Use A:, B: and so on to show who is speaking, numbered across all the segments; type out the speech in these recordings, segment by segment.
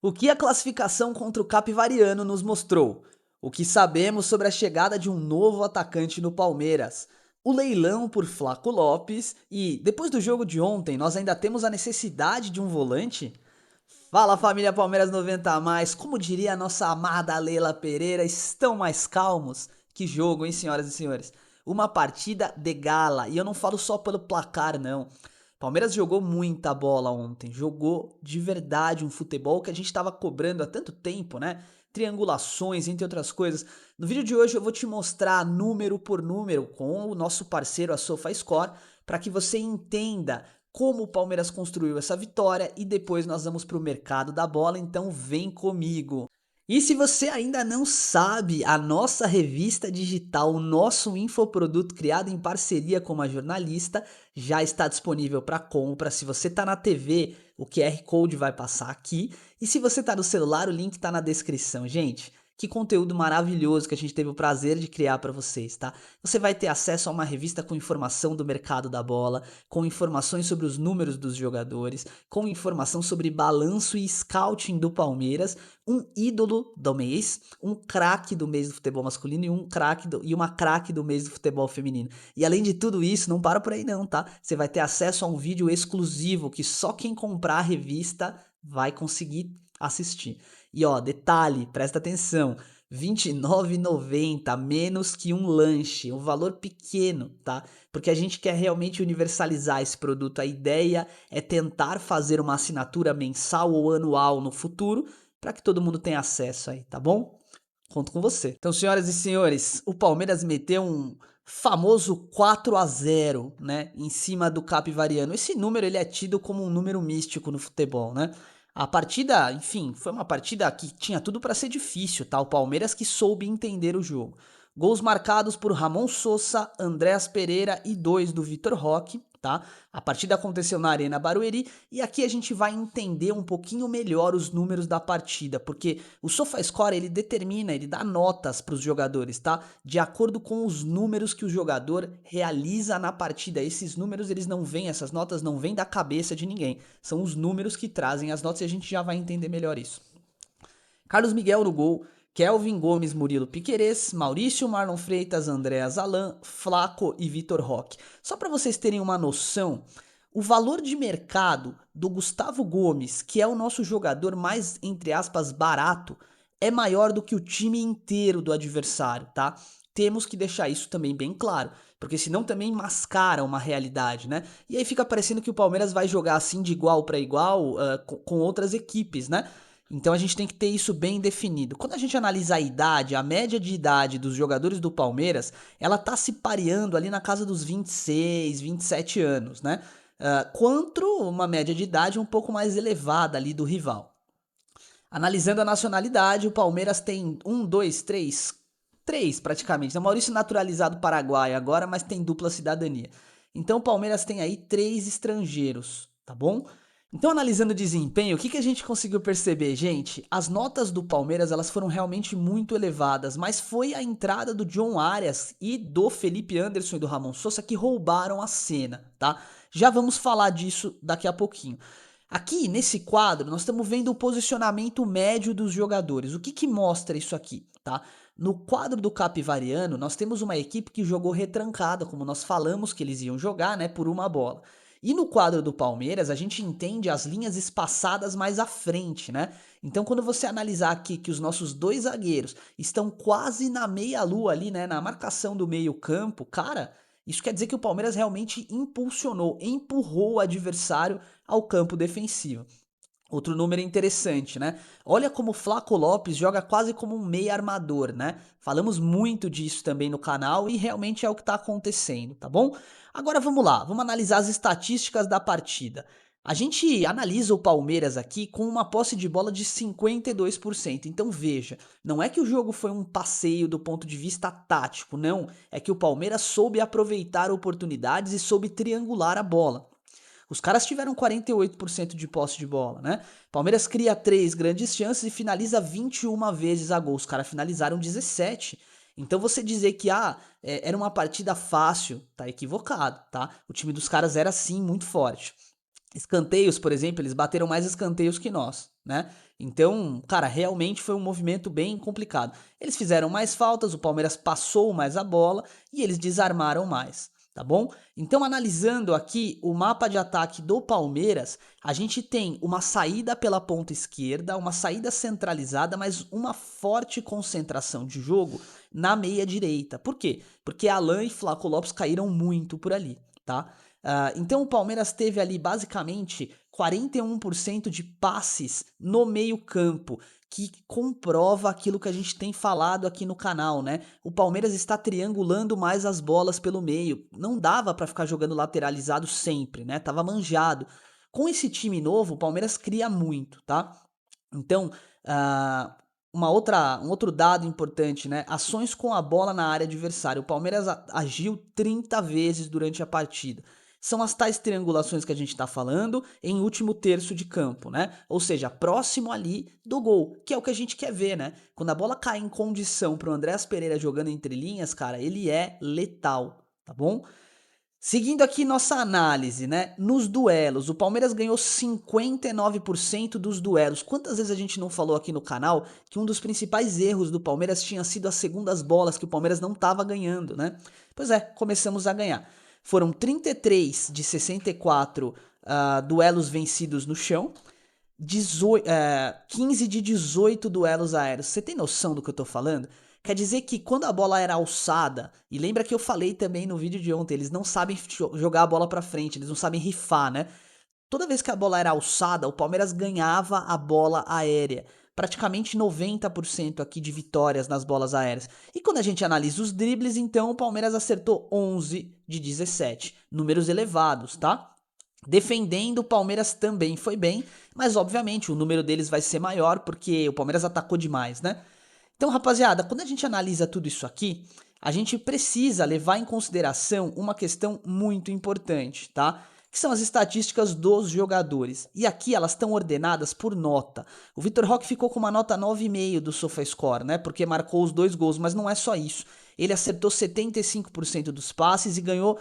A: O que a classificação contra o Capivariano nos mostrou? O que sabemos sobre a chegada de um novo atacante no Palmeiras? O leilão por Flaco Lopes e, depois do jogo de ontem, nós ainda temos a necessidade de um volante? Fala família Palmeiras 90 a mais, como diria a nossa amada Leila Pereira, estão mais calmos? Que jogo, hein, senhoras e senhores? Uma partida de gala, e eu não falo só pelo placar, não. Palmeiras jogou muita bola ontem, jogou de verdade um futebol que a gente estava cobrando há tanto tempo, né? Triangulações, entre outras coisas. No vídeo de hoje eu vou te mostrar número por número com o nosso parceiro, a SofaScore, para que você entenda como o Palmeiras construiu essa vitória e depois nós vamos para o mercado da bola, então vem comigo. E se você ainda não sabe, a nossa revista digital, o nosso infoproduto criado em parceria com uma jornalista, já está disponível para compra. Se você está na TV, o QR Code vai passar aqui. E se você está no celular, o link está na descrição. Gente, que conteúdo maravilhoso que a gente teve o prazer de criar para vocês, tá? Você vai ter acesso a uma revista com informação do mercado da bola, com informações sobre os números dos jogadores, com informação sobre balanço e scouting do Palmeiras, um ídolo do mês, um craque do mês do futebol masculino e uma craque do mês do futebol feminino. E além de tudo isso, não para por aí não, tá? Você vai ter acesso a um vídeo exclusivo que só quem comprar a revista vai conseguir assistir. E ó, detalhe, presta atenção, R$29,90, menos que um lanche, um valor pequeno, tá? Porque a gente quer realmente universalizar esse produto. A ideia é tentar fazer uma assinatura mensal ou anual no futuro, para que todo mundo tenha acesso aí, tá bom? Conto com você. Então, senhoras e senhores, o Palmeiras meteu um famoso 4-0, né, em cima do Capivariano. Esse número ele é tido como um número místico no futebol, né? A partida, enfim, foi uma partida que tinha tudo para ser difícil, tá? O Palmeiras que soube entender o jogo. Gols marcados por Ramon Sosa, Andréas Pereira e 2 do Vitor Roque, tá? A partida aconteceu na Arena Barueri e aqui a gente vai entender um pouquinho melhor os números da partida, porque o SofaScore ele determina, ele dá notas para os jogadores, tá? De acordo com os números que o jogador realiza na partida. Esses números eles não vêm, essas notas não vêm da cabeça de ninguém, são os números que trazem as notas e a gente já vai entender melhor isso. Carlos Miguel no gol, Kelvin Gomes, Murilo Piquerez, Maurício Marlon Freitas, Andréas Alan, Flaco e Vitor Roque. Só para vocês terem uma noção, o valor de mercado do Gustavo Gomes, que é o nosso jogador mais, entre aspas, barato, é maior do que o time inteiro do adversário, tá? Temos que deixar isso também bem claro, porque senão também mascara uma realidade, né? E aí fica parecendo que o Palmeiras vai jogar assim de igual para igual com outras equipes, né? Então a gente tem que ter isso bem definido. Quando a gente analisa a idade, a média de idade dos jogadores do Palmeiras, ela tá se pareando ali na casa dos 26, 27 anos, né? Contra uma média de idade um pouco mais elevada ali do rival. Analisando a nacionalidade, o Palmeiras tem três praticamente. O Maurício naturalizado paraguaio agora, mas tem dupla cidadania. Então o Palmeiras tem aí 3 estrangeiros, tá bom? Então, analisando o desempenho, o que a gente conseguiu perceber, gente? As notas do Palmeiras elas foram realmente muito elevadas, mas foi a entrada do John Arias e do Felipe Anderson e do Ramon Sosa que roubaram a cena, tá? Já vamos falar disso daqui a pouquinho. Aqui, nesse quadro, nós estamos vendo o posicionamento médio dos jogadores. O que mostra isso aqui, tá? No quadro do Capivariano, nós temos uma equipe que jogou retrancada, como nós falamos que eles iam jogar, né, por uma bola. E no quadro do Palmeiras, a gente entende as linhas espaçadas mais à frente, né? Então, quando você analisar aqui que os nossos 2 zagueiros estão quase na meia-lua ali, né, na marcação do meio-campo, cara, isso quer dizer que o Palmeiras realmente impulsionou, empurrou o adversário ao campo defensivo. Outro número interessante, né? Olha como o Flaco Lopes joga quase como um meio armador, né? Falamos muito disso também no canal e realmente é o que está acontecendo, tá bom? Agora vamos lá, vamos analisar as estatísticas da partida. A gente analisa o Palmeiras aqui com uma posse de bola de 52%. Então veja, não é que o jogo foi um passeio do ponto de vista tático, não. É que o Palmeiras soube aproveitar oportunidades e soube triangular a bola. Os caras tiveram 48% de posse de bola, né? Palmeiras cria 3 grandes chances e finaliza 21 vezes a gol. Os caras finalizaram 17. Então você dizer que era uma partida fácil, tá equivocado, tá? O time dos caras era sim muito forte. Escanteios, por exemplo, eles bateram mais escanteios que nós, né? Então, cara, realmente foi um movimento bem complicado. Eles fizeram mais faltas, o Palmeiras passou mais a bola e eles desarmaram mais, tá bom? Então, analisando aqui o mapa de ataque do Palmeiras, a gente tem uma saída pela ponta esquerda, uma saída centralizada, mas uma forte concentração de jogo na meia direita. Por quê? Porque Alan e Flaco Lopes caíram muito por ali, tá? Então o Palmeiras teve ali basicamente 41% de passes no meio-campo, que comprova aquilo que a gente tem falado aqui no canal, né? O Palmeiras está triangulando mais as bolas pelo meio. Não dava para ficar jogando lateralizado sempre, né? Tava manjado. Com esse time novo, o Palmeiras cria muito, tá? Então, ah, um outro dado importante, né? Ações com a bola na área adversária. O Palmeiras agiu 30 vezes durante a partida. São as tais triangulações que a gente está falando em último terço de campo, né? Ou seja, próximo ali do gol, que é o que a gente quer ver, né? Quando a bola cai em condição para o Andréas Pereira jogando entre linhas, cara, ele é letal, tá bom? Seguindo aqui nossa análise, né? Nos duelos, o Palmeiras ganhou 59% dos duelos. Quantas vezes a gente não falou aqui no canal que um dos principais erros do Palmeiras tinha sido as segundas bolas, que o Palmeiras não estava ganhando, né? Pois é, começamos a ganhar. Foram 33 de 64 duelos vencidos no chão, 15 de 18 duelos aéreos. Você tem noção do que eu tô falando? Quer dizer que quando a bola era alçada, e lembra que eu falei também no vídeo de ontem, eles não sabem jogar a bola pra frente, eles não sabem rifar, né? Toda vez que a bola era alçada, o Palmeiras ganhava a bola aérea. Praticamente 90% aqui de vitórias nas bolas aéreas. E quando a gente analisa os dribles, então o Palmeiras acertou 11 de 17. Números elevados, tá? Defendendo, o Palmeiras também foi bem, mas obviamente o número deles vai ser maior porque o Palmeiras atacou demais, né? Então, rapaziada, quando a gente analisa tudo isso aqui, a gente precisa levar em consideração uma questão muito importante, tá? Que são as estatísticas dos jogadores. E aqui elas estão ordenadas por nota. O Vitor Roque ficou com uma nota 9,5 do SofaScore, né? Porque marcou os 2 gols, mas não é só isso. Ele acertou 75% dos passes e ganhou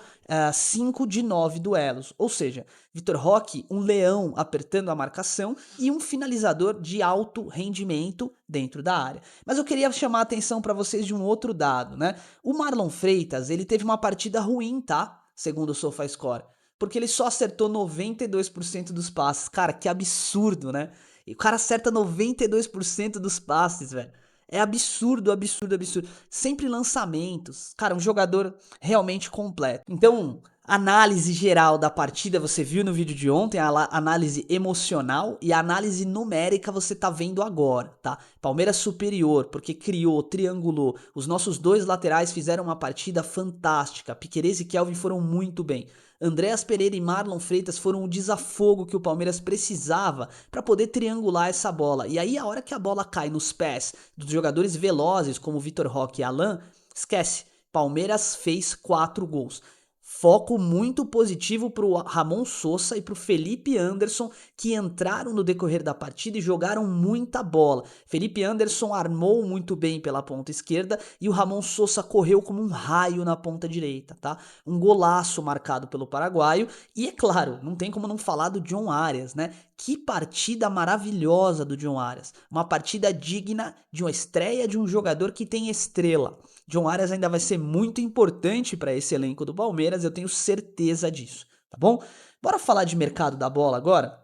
A: 5 de 9 duelos. Ou seja, Vitor Roque, um leão apertando a marcação e um finalizador de alto rendimento dentro da área. Mas eu queria chamar a atenção para vocês de um outro dado, né? O Marlon Freitas, ele teve uma partida ruim, tá? Segundo o SofaScore. Porque ele só acertou 92% dos passes. Cara, que absurdo, né? E o cara acerta 92% dos passes, velho. É absurdo, absurdo, absurdo. Sempre lançamentos. Cara, um jogador realmente completo. Então, análise geral da partida você viu no vídeo de ontem, a análise emocional e a análise numérica você tá vendo agora, tá? Palmeiras superior, porque criou, triangulou. Os nossos dois laterais fizeram uma partida fantástica. Piquerez e Kelvin foram muito bem. Andréas Pereira e Marlon Freitas foram o desafogo que o Palmeiras precisava para poder triangular essa bola. E aí, a hora que a bola cai nos pés dos jogadores velozes como Vitor Roque e Alan, esquece. Palmeiras fez 4 gols. Foco muito positivo para o Ramon Sosa e para o Felipe Anderson, que entraram no decorrer da partida e jogaram muita bola. Felipe Anderson armou muito bem pela ponta esquerda e o Ramon Sosa correu como um raio na ponta direita, tá? Um golaço marcado pelo paraguaio e, é claro, não tem como não falar do John Arias, né? Que partida maravilhosa do John Arias. Uma partida digna de uma estreia de um jogador que tem estrela. John Arias ainda vai ser muito importante para esse elenco do Palmeiras, eu tenho certeza disso, tá bom? Bora falar de mercado da bola agora?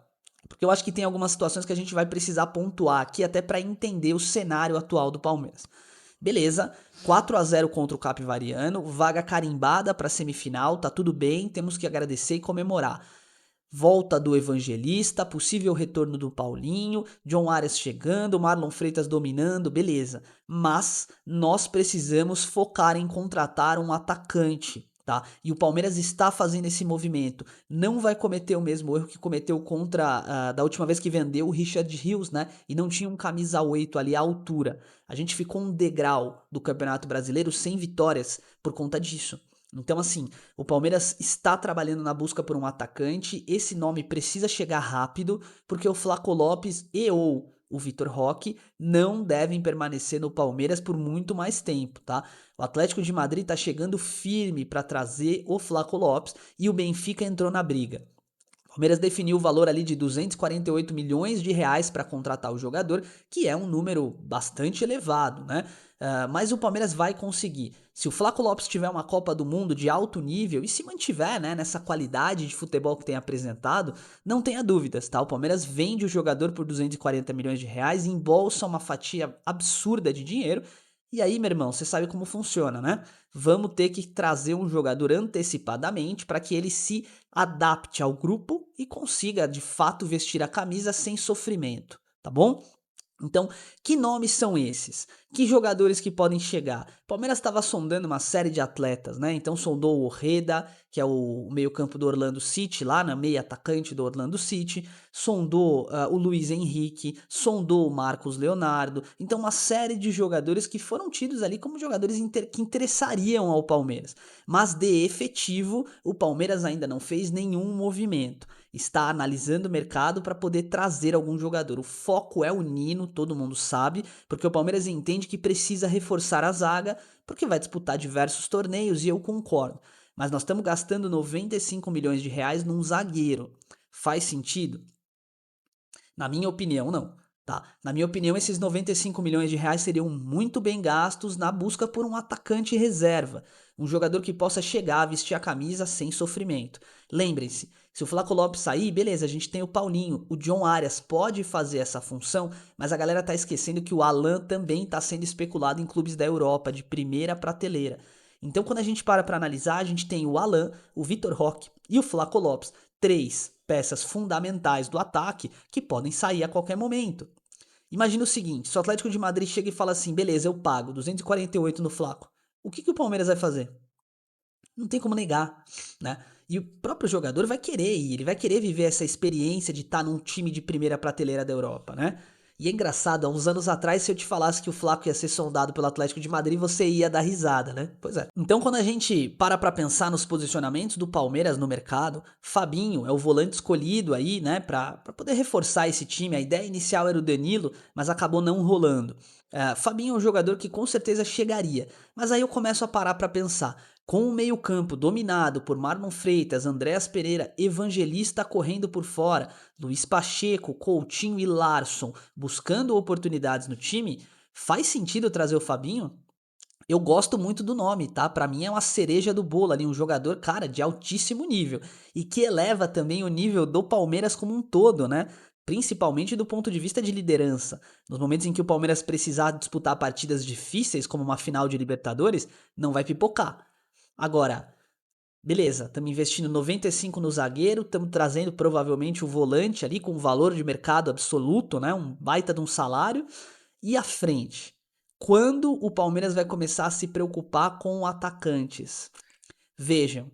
A: Porque eu acho que tem algumas situações que a gente vai precisar pontuar aqui até para entender o cenário atual do Palmeiras. Beleza, 4-0 contra o Capivariano, vaga carimbada para semifinal, tá tudo bem, temos que agradecer e comemorar. Volta do Evangelista, possível retorno do Paulinho, John Arias chegando, Marlon Freitas dominando, beleza. Mas nós precisamos focar em contratar um atacante, tá? E o Palmeiras está fazendo esse movimento. Não vai cometer o mesmo erro que cometeu da última vez que vendeu o Richard Rios, né? E não tinha um camisa 8 ali à altura. A gente ficou um degrau do Campeonato Brasileiro sem vitórias por conta disso. Então, assim, o Palmeiras está trabalhando na busca por um atacante. Esse nome precisa chegar rápido, porque o Flaco Lopes e ou o Vitor Roque não devem permanecer no Palmeiras por muito mais tempo, tá? O Atlético de Madrid tá chegando firme para trazer o Flaco Lopes e o Benfica entrou na briga. Palmeiras definiu o valor ali de 248 milhões de reais para contratar o jogador, que é um número bastante elevado, né? Mas o Palmeiras vai conseguir. Se o Flaco Lopes tiver uma Copa do Mundo de alto nível e se mantiver, né, nessa qualidade de futebol que tem apresentado, não tenha dúvidas, tá? O Palmeiras vende o jogador por 240 milhões de reais, embolsa uma fatia absurda de dinheiro. E aí, meu irmão, você sabe como funciona, né? Vamos ter que trazer um jogador antecipadamente para que ele se adapte ao grupo e consiga de fato vestir a camisa sem sofrimento, tá bom? Então, que nomes são esses? Que jogadores que podem chegar? O Palmeiras estava sondando uma série de atletas, né? Então sondou o Orreda, que é o meio-campo do Orlando City, lá na meia atacante do Orlando City, sondou o Luiz Henrique, sondou o Marcos Leonardo. Então, uma série de jogadores que foram tidos ali como jogadores que interessariam ao Palmeiras. Mas de efetivo, o Palmeiras ainda não fez nenhum movimento. Está analisando o mercado para poder trazer algum jogador. O foco é o Nino, todo mundo sabe, porque o Palmeiras entende que precisa reforçar a zaga, porque vai disputar diversos torneios e eu concordo. Mas nós estamos gastando 95 milhões de reais num zagueiro. Faz sentido? Na minha opinião, não. Tá? Na minha opinião, esses 95 milhões de reais seriam muito bem gastos na busca por um atacante reserva, um jogador que possa chegar, vestir a camisa sem sofrimento. Lembrem-se, se o Flaco Lopes sair, beleza, a gente tem o Paulinho, o John Arias pode fazer essa função, mas a galera tá esquecendo que o Alan também está sendo especulado em clubes da Europa, de primeira prateleira. Então, quando a gente para analisar, a gente tem o Alan, o Vitor Roque e o Flaco Lopes, três peças fundamentais do ataque que podem sair a qualquer momento. Imagina o seguinte, se o Atlético de Madrid chega e fala assim, beleza, eu pago 248 no Flaco, o que o Palmeiras vai fazer? Não tem como negar, né? E o próprio jogador vai querer ir, ele vai querer viver essa experiência de estar num time de primeira prateleira da Europa, né? E é engraçado, há uns anos atrás, se eu te falasse que o Flaco ia ser sondado pelo Atlético de Madrid, você ia dar risada, né? Pois é. Então, quando a gente para pensar nos posicionamentos do Palmeiras no mercado, Fabinho é o volante escolhido aí, né, pra poder reforçar esse time. A ideia inicial era o Danilo, mas acabou não rolando. Fabinho é um jogador que com certeza chegaria, mas aí eu começo a parar pra pensar. Com o meio-campo dominado por Marlon Freitas, Andréas Pereira, Evangelista correndo por fora, Luiz Pacheco, Coutinho e Larson buscando oportunidades no time, faz sentido trazer o Fabinho? Eu gosto muito do nome, tá? Pra mim é uma cereja do bolo ali, um jogador, cara, de altíssimo nível e que eleva também o nível do Palmeiras como um todo, né? Principalmente do ponto de vista de liderança. Nos momentos em que o Palmeiras precisar disputar partidas difíceis, como uma final de Libertadores, não vai pipocar. Agora, beleza, estamos investindo 95 no zagueiro, estamos trazendo provavelmente o volante ali com valor de mercado absoluto, né? Um baita de um salário. E à frente? Quando o Palmeiras vai começar a se preocupar com atacantes? Vejam,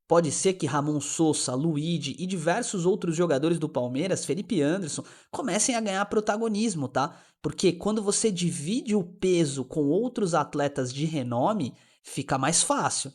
A: pode ser que Ramon Sosa, Luigi e diversos outros jogadores do Palmeiras, Felipe Anderson, comecem a ganhar protagonismo, tá? Porque quando você divide o peso com outros atletas de renome, fica mais fácil.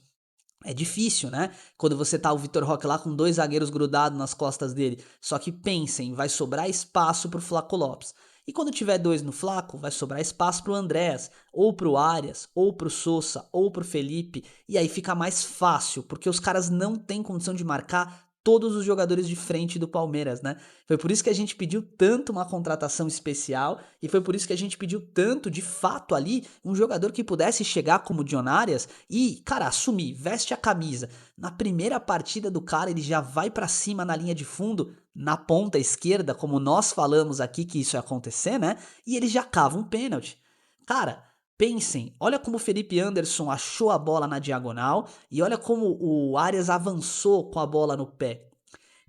A: É difícil, né? Quando você tá o Vitor Roque lá com dois zagueiros grudados nas costas dele. Só que pensem, vai sobrar espaço pro Flaco Lopes. E quando tiver dois no Flaco, vai sobrar espaço pro Andréas, ou pro Arias, ou pro Sosa, ou pro Felipe. E aí fica mais fácil, porque os caras não têm condição de marcar todos os jogadores de frente do Palmeiras, né? Foi por isso que a gente pediu tanto uma contratação especial e foi por isso que a gente pediu tanto, de fato, ali, um jogador que pudesse chegar como John Arias e, cara, assumir, veste a camisa. Na primeira partida do cara, ele já vai pra cima na linha de fundo, na ponta esquerda, como nós falamos aqui que isso ia acontecer, né? E ele já cava um pênalti. Cara, pensem, olha como o Felipe Anderson achou a bola na diagonal e olha como o Arias avançou com a bola no pé.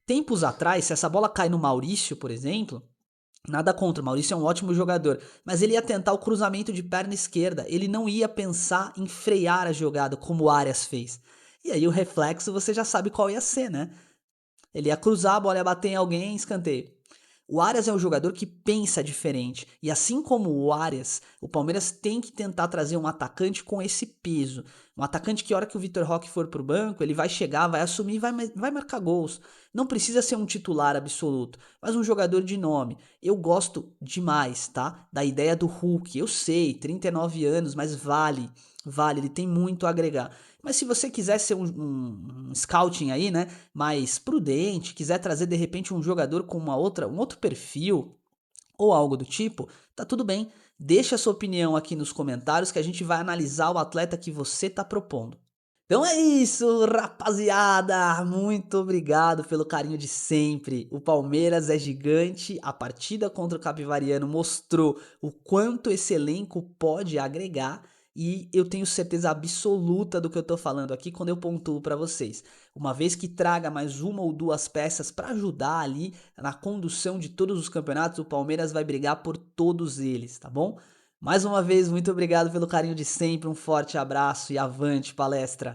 A: Tempos atrás, se essa bola cai no Maurício, por exemplo, nada contra, o Maurício é um ótimo jogador, mas ele ia tentar o cruzamento de perna esquerda, ele não ia pensar em frear a jogada como o Arias fez. E aí o reflexo você já sabe qual ia ser, né? Ele ia cruzar, a bola ia bater em alguém, escanteio. O Arias é um jogador que pensa diferente. E assim como o Arias, o Palmeiras tem que tentar trazer um atacante com esse peso. Um atacante que, a hora que o Vitor Roque for pro banco, ele vai chegar, vai assumir e vai marcar gols. Não precisa ser um titular absoluto, mas um jogador de nome. Eu gosto demais, tá? Da ideia do Hulk. Eu sei, 39 anos, mas vale. Vale, ele tem muito a agregar. Mas se você quiser ser um scouting aí, né, mais prudente, quiser trazer de repente um jogador com um outro perfil ou algo do tipo, tá tudo bem. Deixa a sua opinião aqui nos comentários que a gente vai analisar o atleta que você tá propondo. Então é isso, rapaziada! Muito obrigado pelo carinho de sempre. O Palmeiras é gigante. A partida contra o Capivariano mostrou o quanto esse elenco pode agregar. E eu tenho certeza absoluta do que eu tô falando aqui quando eu pontuo para vocês. Uma vez que traga mais uma ou duas peças para ajudar ali na condução de todos os campeonatos, o Palmeiras vai brigar por todos eles, tá bom? Mais uma vez, muito obrigado pelo carinho de sempre. Um forte abraço e avante palestra!